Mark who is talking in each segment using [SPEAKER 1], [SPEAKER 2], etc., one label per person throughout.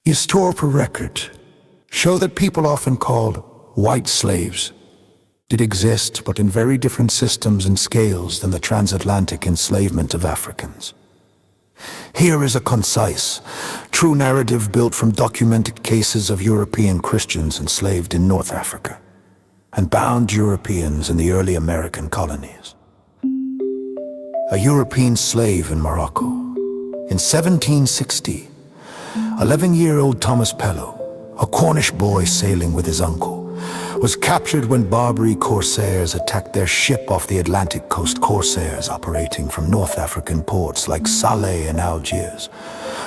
[SPEAKER 1] Historical records show that people often called white slaves did exist, but in very different systems and scales than the transatlantic enslavement of Africans. Here is a concise, true narrative built from documented cases of European Christians enslaved in North Africa and bound Europeans in the early American colonies. A European slave in Morocco. In 1760, 11-year-old Thomas Pellow, a Cornish boy sailing with his uncle, was captured when Barbary corsairs attacked their ship off the Atlantic coast. Corsairs operating from North African ports like Salé and Algiers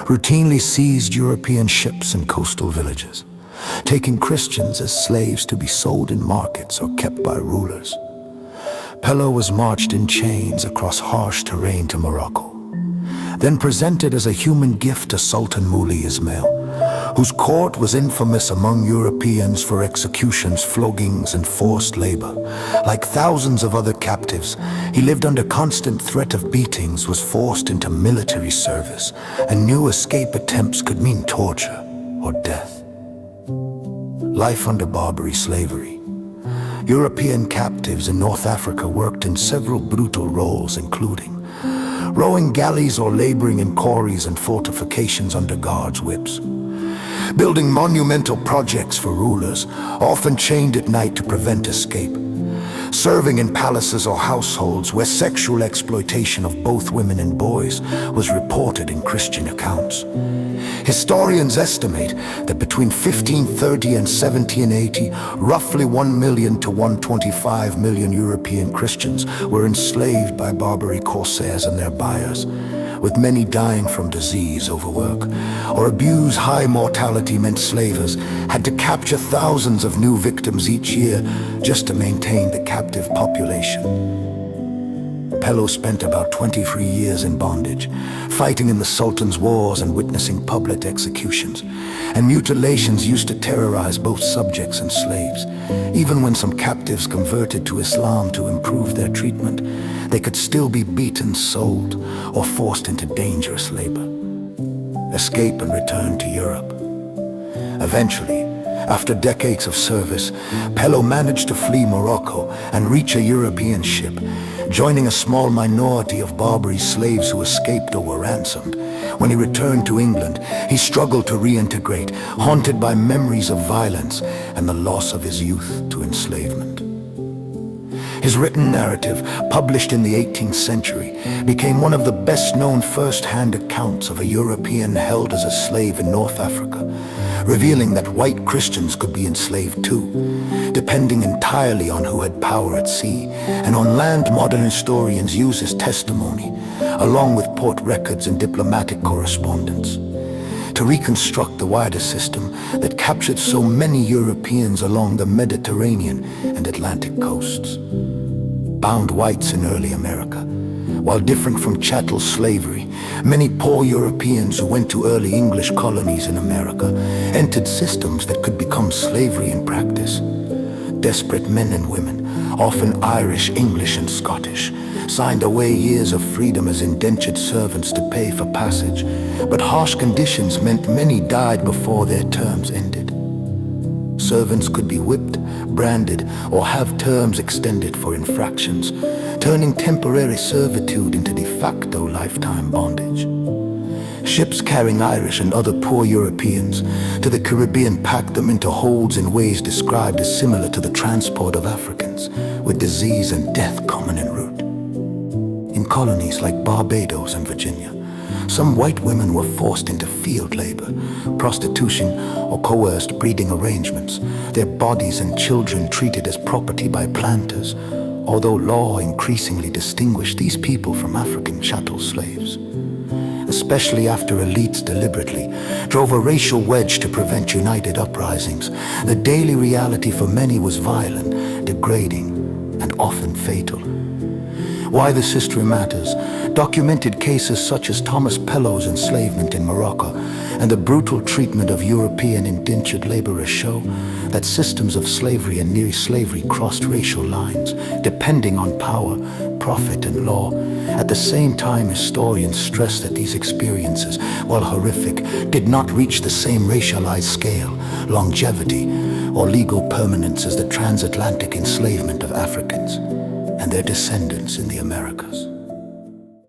[SPEAKER 1] routinely seized European ships and coastal villages, taking Christians as slaves to be sold in markets or kept by rulers. Pellow was marched in chains across harsh terrain to Morocco, then presented as a human gift to Sultan Moulay Ismail, whose court was infamous among Europeans for executions, floggings, and forced labor. Like thousands of other captives, he lived under constant threat of beatings, was forced into military service, and knew escape attempts could mean torture or death. Life under Barbary slavery. European captives in North Africa worked in several brutal roles, including rowing galleys or laboring in quarries and fortifications under guards' whips, building monumental projects for rulers, often chained at night to prevent escape, serving in palaces or households where sexual exploitation of both women and boys was reported in Christian accounts. Historians estimate that between 1530 and 1780, roughly 1 million to 125 million European Christians were enslaved by Barbary corsairs and their buyers, with many dying from disease, overwork, or abuse. High mortality meant slavers had to capture thousands of new victims each year just to maintain the captive population. Pellow spent about 23 years in bondage, fighting in the Sultan's wars and witnessing public executions, and mutilations used to terrorize both subjects and slaves. Even when some captives converted to Islam to improve their treatment, they could still be beaten, sold, or forced into dangerous labor. Escape and return to Europe. Eventually, after decades of service, Pellow managed to flee Morocco and reach a European ship, joining a small minority of Barbary slaves who escaped or were ransomed. When he returned to England, he struggled to reintegrate, haunted by memories of violence and the loss of his youth to enslavement. His written narrative, published in the 18th century, became one of the best-known first-hand accounts of a European held as a slave in North Africa, revealing that white Christians could be enslaved too, depending entirely on who had power at sea, and on land. Modern historians use his testimony, along with port records and diplomatic correspondence, to reconstruct the wider system that captured so many Europeans along the Mediterranean and Atlantic coasts. Bound whites in early America. While different from chattel slavery, many poor Europeans who went to early English colonies in America entered systems that could become slavery in practice. Desperate men and women, often Irish, English, and Scottish, signed away years of freedom as indentured servants to pay for passage, but harsh conditions meant many died before their terms ended. Servants could be whipped, branded, or have terms extended for infractions, turning temporary servitude into de facto lifetime bondage. Ships carrying Irish and other poor Europeans to the Caribbean packed them into holds in ways described as similar to the transport of Africans, with disease and death common en route. In colonies like Barbados and Virginia, some white women were forced into field labor, prostitution, or coerced breeding arrangements, their bodies and children treated as property by planters, although law increasingly distinguished these people from African chattel slaves. Especially after elites deliberately drove a racial wedge to prevent united uprisings, the daily reality for many was violent, degrading, and often fatal. Why this history matters: documented cases such as Thomas Pellow's enslavement in Morocco and the brutal treatment of European indentured laborers show that systems of slavery and near-slavery crossed racial lines, depending on power, profit and law. At the same time, historians stress that these experiences, while horrific, did not reach the same racialized scale, longevity, or legal permanence as the transatlantic enslavement of Africans and their descendants in the Americas.